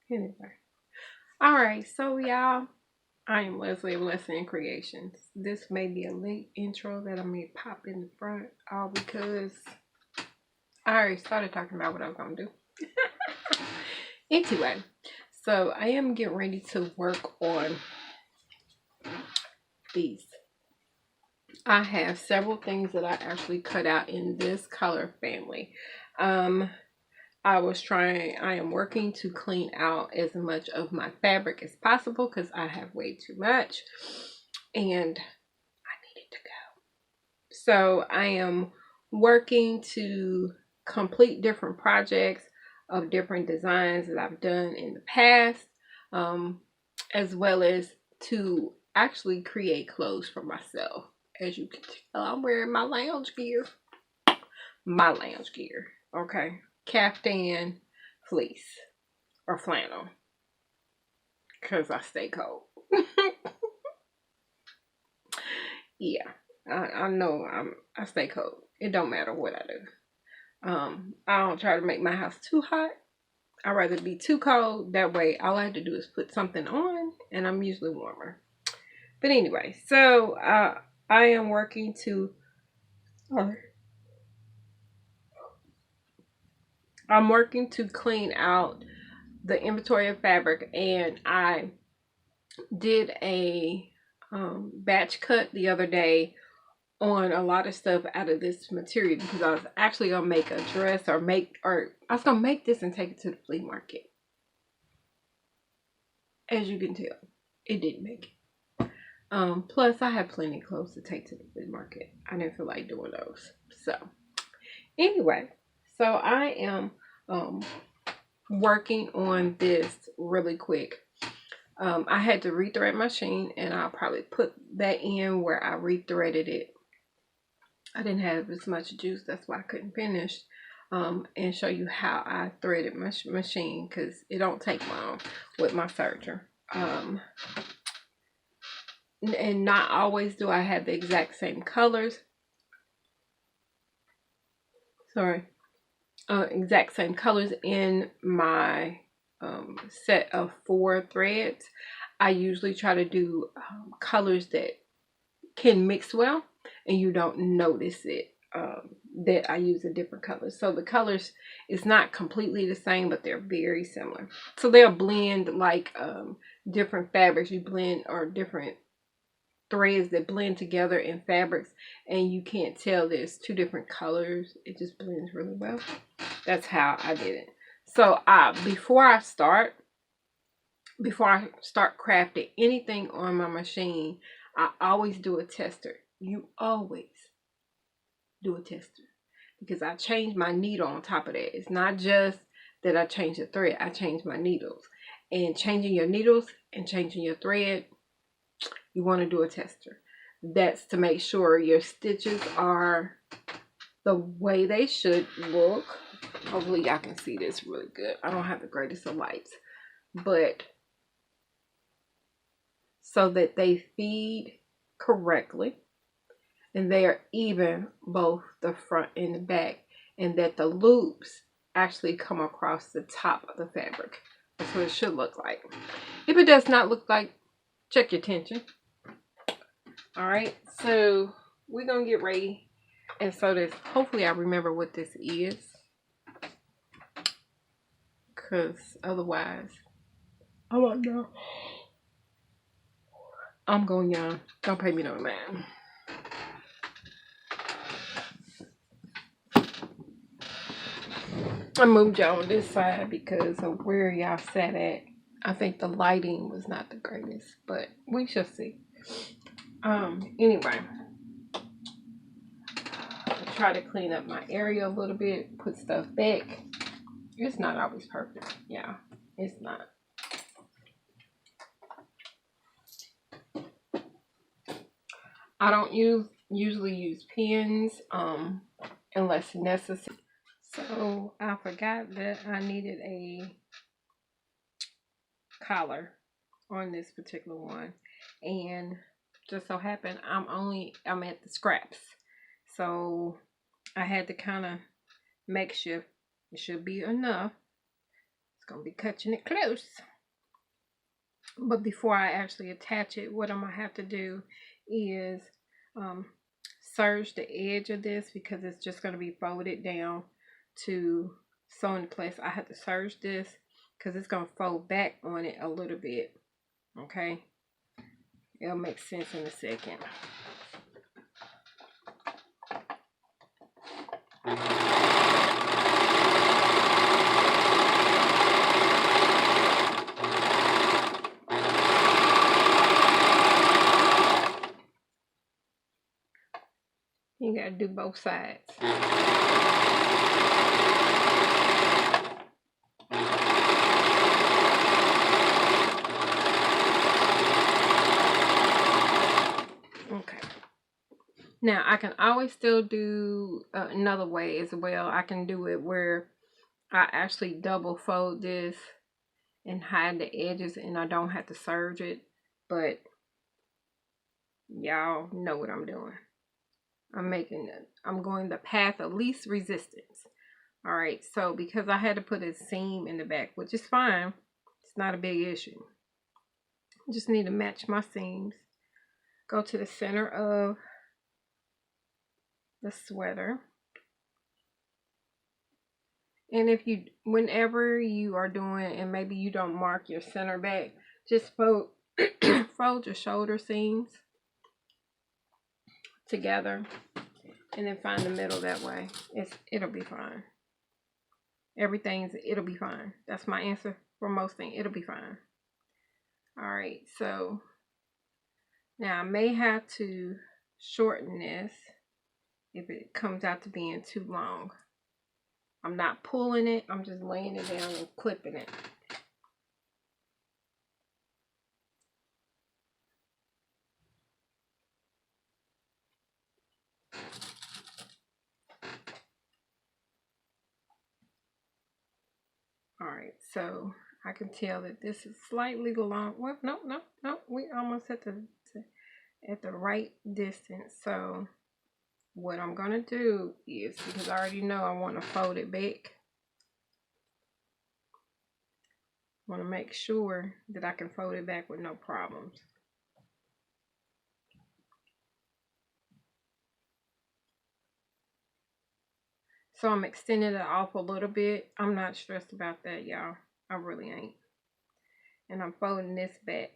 Anyway. Alright, so y'all, I am Leslie of LesAnn Creations. This may be a late intro that I may pop in the front, all because I already started talking about what I was going to do. Anyway, so I am getting ready to work on these. I have several things that I actually cut out in this color family. I am working to clean out as much of my fabric as possible because I have way too much and I need it to go. So I am working to complete different projects of different designs that I've done in the past, as well as to actually create clothes for myself. As you can tell, I'm wearing my lounge gear. My lounge gear, okay? Caftan, fleece, or flannel, because I stay cold. Yeah, I know I stay cold. It don't matter what I do. I don't try to make my house too hot. I'd rather be too cold. That way, all I have to do is put something on, and I'm usually warmer. But anyway, so I am working to. I'm working to clean out the inventory of fabric, and I did a batch cut the other day on a lot of stuff out of this material because I was actually gonna make a dress or I was gonna make this and take it to the flea market. As you can tell, it didn't make it. Plus I had plenty of clothes to take to the flea market. I didn't feel like doing those. So anyway, so I am working on this really quick. I had to rethread my machine, and I'll probably put that in where I rethreaded it. I didn't have as much juice, that's why I couldn't finish, and show you how I threaded my machine because it don't take long with my serger. And not always do I have the exact same colors. Sorry. Exact same colors in my set of 4 threads. I usually try to do colors that can mix well and you don't notice it, that I use a different colors. So the colors is not completely the same, but they're very similar. So they'll blend like different fabrics. You blend, or different threads that blend together in fabrics, and you can't tell there's 2 different colors. It just blends really well. That's how I did it. So before I start crafting anything on my machine, I always do a tester. You always do a tester, because I change my needle on top of that. It's not just that I change the thread, I change my needles. And changing your needles and changing your thread, you want to do a tester. That's to make sure your stitches are the way they should look. Hopefully y'all can see this really good. I don't have the greatest of lights, but so that they feed correctly and they are even both the front and the back, and that the loops actually come across the top of the fabric. That's what it should look like. If it does not look like, check your tension. Alright, so we're gonna get ready and sew this. Hopefully I remember what this is, because otherwise I won't know. I'm going young. Don't pay me no mind. I moved y'all on this side because of where y'all sat at. I think the lighting was not the greatest, but we shall see. Anyway, I try to clean up my area a little bit, put stuff back. It's not always perfect. Yeah, it's not. I don't usually use pins unless necessary. So I forgot that I needed a collar on this particular one, and just so happened I'm at the scraps, so I had to kind of makeshift. It should be enough. gonna be cutting it close. But before I actually attach it, what I'm gonna have to do is serge the edge of this, because it's just gonna be folded down to sew in place. I have to serge this because it's gonna fold back on it a little bit. Okay, it'll make sense in a second. You gotta do both sides. Okay. Now I can always still do another way as well. I can do it where I actually double fold this and hide the edges, and I don't have to serge it. But y'all know what I'm doing. I'm going the path of least resistance. All right, so because I had to put a seam in the back, which is fine, it's not a big issue. I just need to match my seams. Go to the center of the sweater. And whenever you are doing, and maybe you don't mark your center back, just fold your shoulder seams together and then find the middle that way. It'll be fine. It'll be fine. That's my answer for most things. It'll be fine. All right, so now I may have to shorten this if it comes out to being too long. I'm not pulling it, I'm just laying it down and clipping it. Alright, so I can tell that this is slightly long. Well, no, we almost at the right distance. So what I'm gonna do is, because I already know I want to fold it back, I want to make sure that I can fold it back with no problems. So I'm extending it off a little bit. I'm not stressed about that, y'all. I really ain't. And I'm folding this back.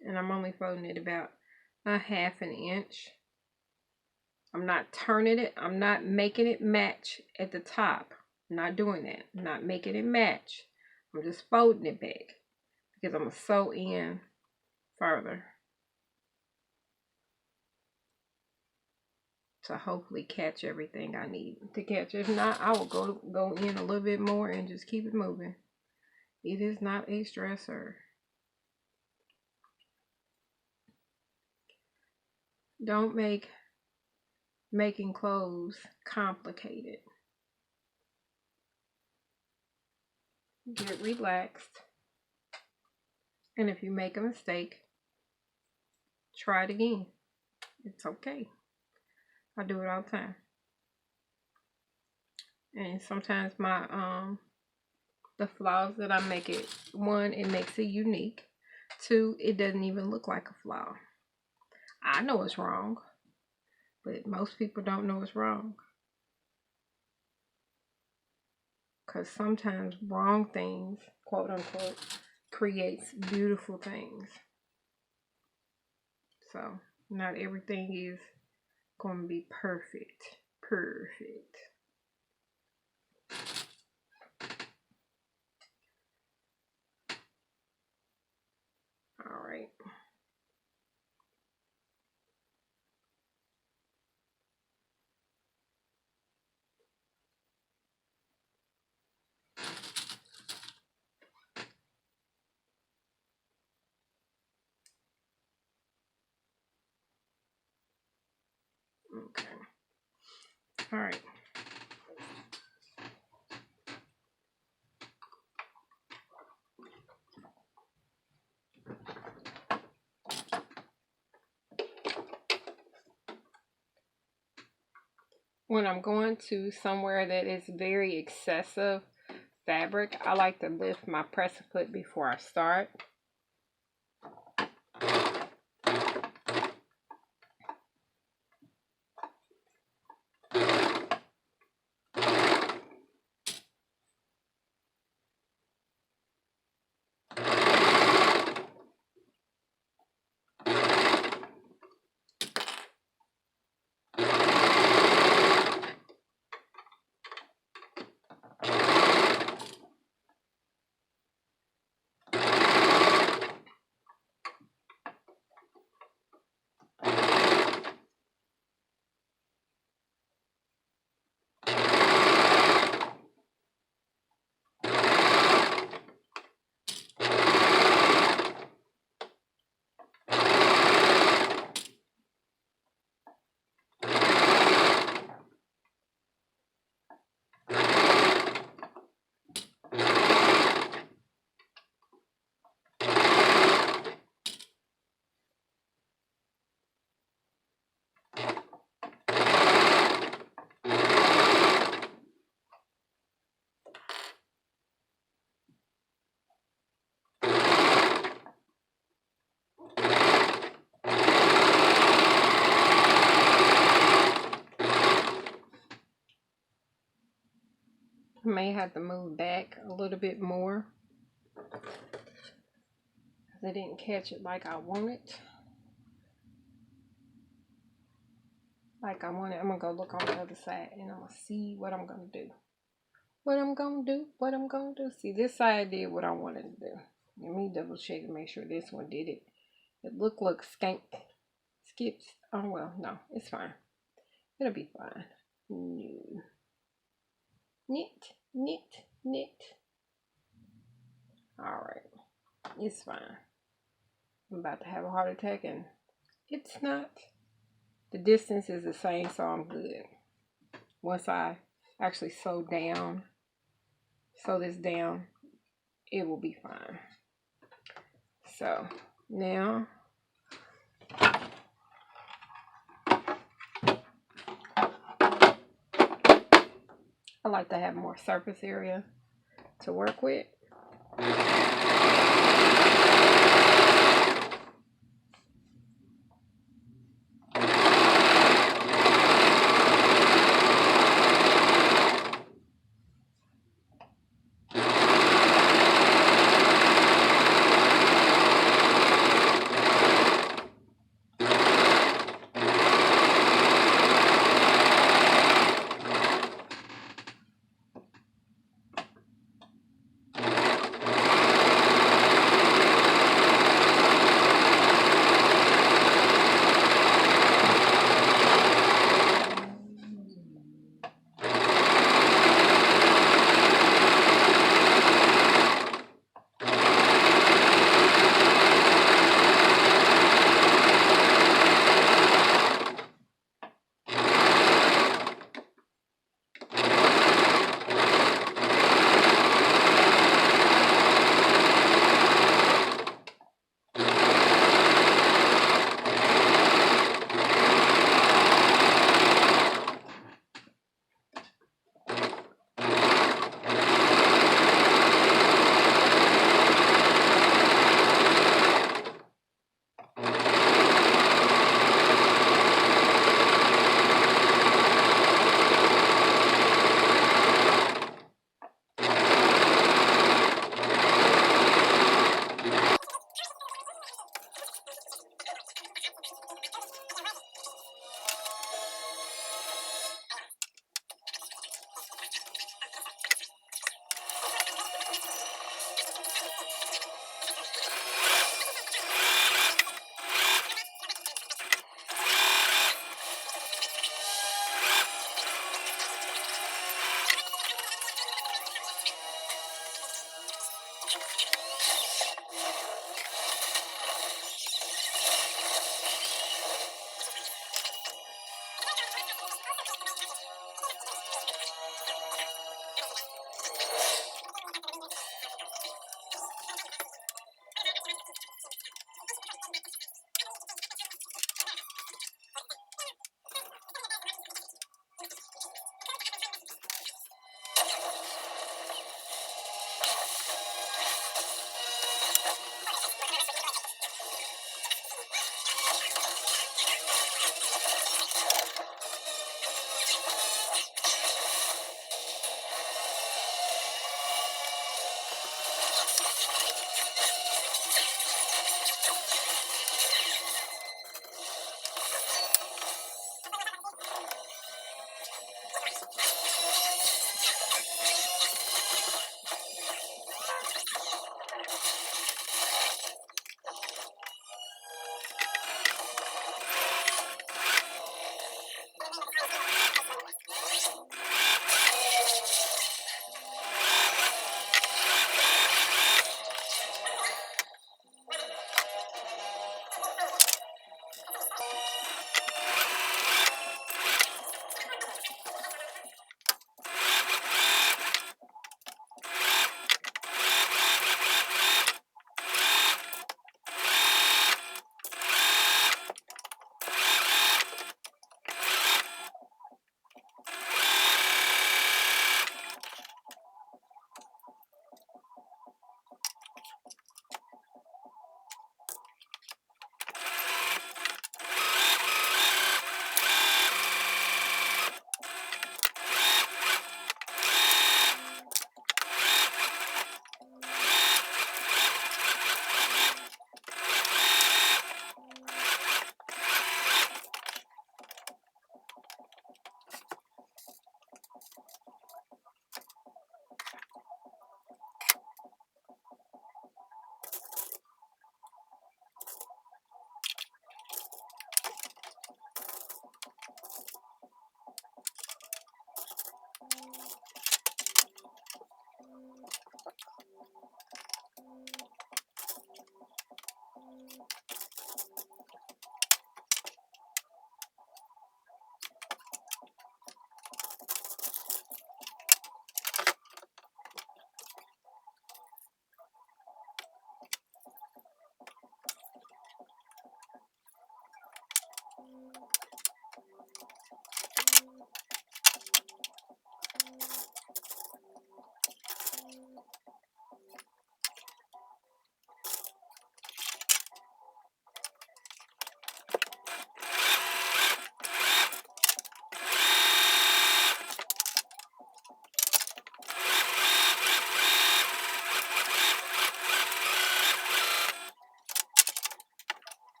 And I'm only folding it about a half an inch. I'm not turning it. I'm not making it match at the top. I'm not doing that. I'm not making it match. I'm just folding it back because I'm going to sew in further to hopefully catch everything I need to catch. If not, I will go in a little bit more and just keep it moving. It is not a stressor. Don't make making clothes complicated. Get relaxed. And if you make a mistake, try it again. It's okay. I do it all the time. And sometimes my the flaws that I make it, one, it makes it unique. Two, it doesn't even look like a flaw. I know it's wrong, but most people don't know it's wrong. Because sometimes wrong things, quote unquote, creates beautiful things. So not everything is going to be perfect. All right. Okay. All right. when I'm going to somewhere that is very excessive fabric, I like to lift my press foot before I start. I may have to move back a little bit more because I didn't catch it like I wanted. I'm gonna go look on the other side and I'm gonna see what I'm gonna do. What I'm gonna do. See, this side did what I wanted to do. Let me double check to make sure this one did it. It looked like skips. Oh well, no, it's fine. It'll be fine. No. Knit. Alright, it's fine. I'm about to have a heart attack and it's not. The distance is the same, so I'm good. Once I actually sew this down, it will be fine. So now I like to have more surface area to work with.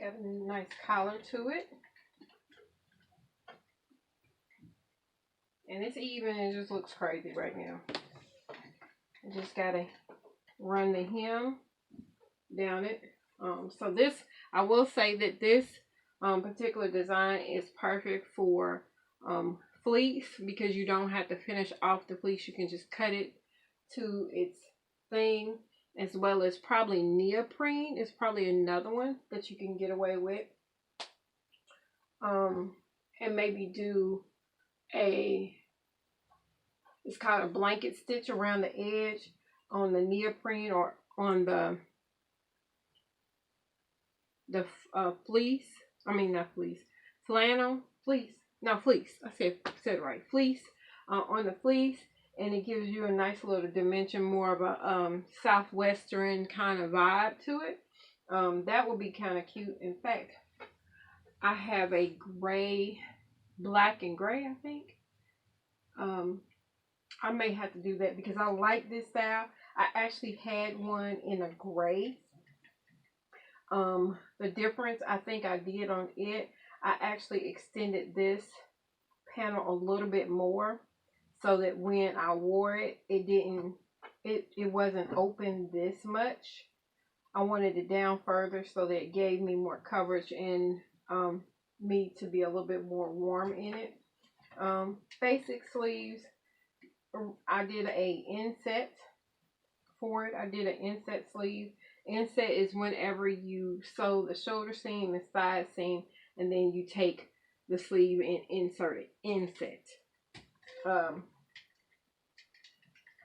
got a nice collar to it. And it's even, it just looks crazy right now. I just gotta run the hem down it. So this, I will say that this particular design is perfect for fleece, because you don't have to finish off the fleece. You can just cut it to its thing, as well as probably neoprene is probably another one that you can get away with. And maybe do it's called a blanket stitch around the edge on the neoprene, or on the fleece. I mean, not fleece, flannel, fleece. No, fleece. I said it right. Fleece, on the fleece, and it gives you a nice little dimension, more of a southwestern kind of vibe to it. That would be kind of cute. In fact, I have a gray, black and gray, I think. I may have to do that because I like this style. I actually had one in a gray. The difference I think I did on it, I actually extended this panel a little bit more, so that when I wore it, it wasn't open this much. I wanted it down further so that it gave me more coverage, and me to be a little bit more warm in it. Basic sleeves, I did a inset for it. I did an inset sleeve. Inset is whenever you sew the shoulder seam, the side seam, and then you take the sleeve and insert it. Inset.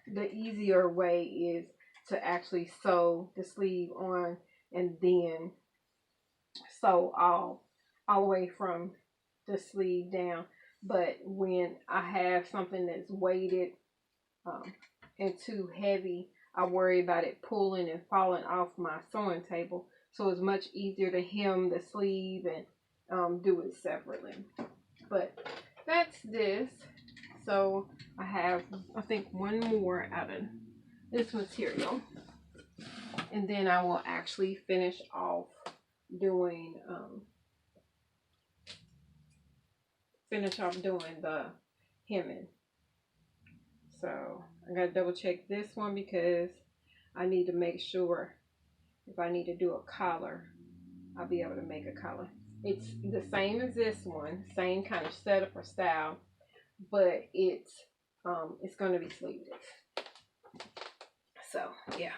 The easier way is to actually sew the sleeve on, and then sew all the way from the sleeve down. But when I have something that's weighted and too heavy, I worry about it pulling and falling off my sewing table. So it's much easier to hem the sleeve and do it separately. But that's this. So I have, I think, one more out of this material, and then I will actually finish off doing the hemming. So I gotta double check this one because I need to make sure if I need to do a collar, I'll be able to make a collar. It's the same as this one, same kind of setup or style, but it's going to be sleeveless. So yeah,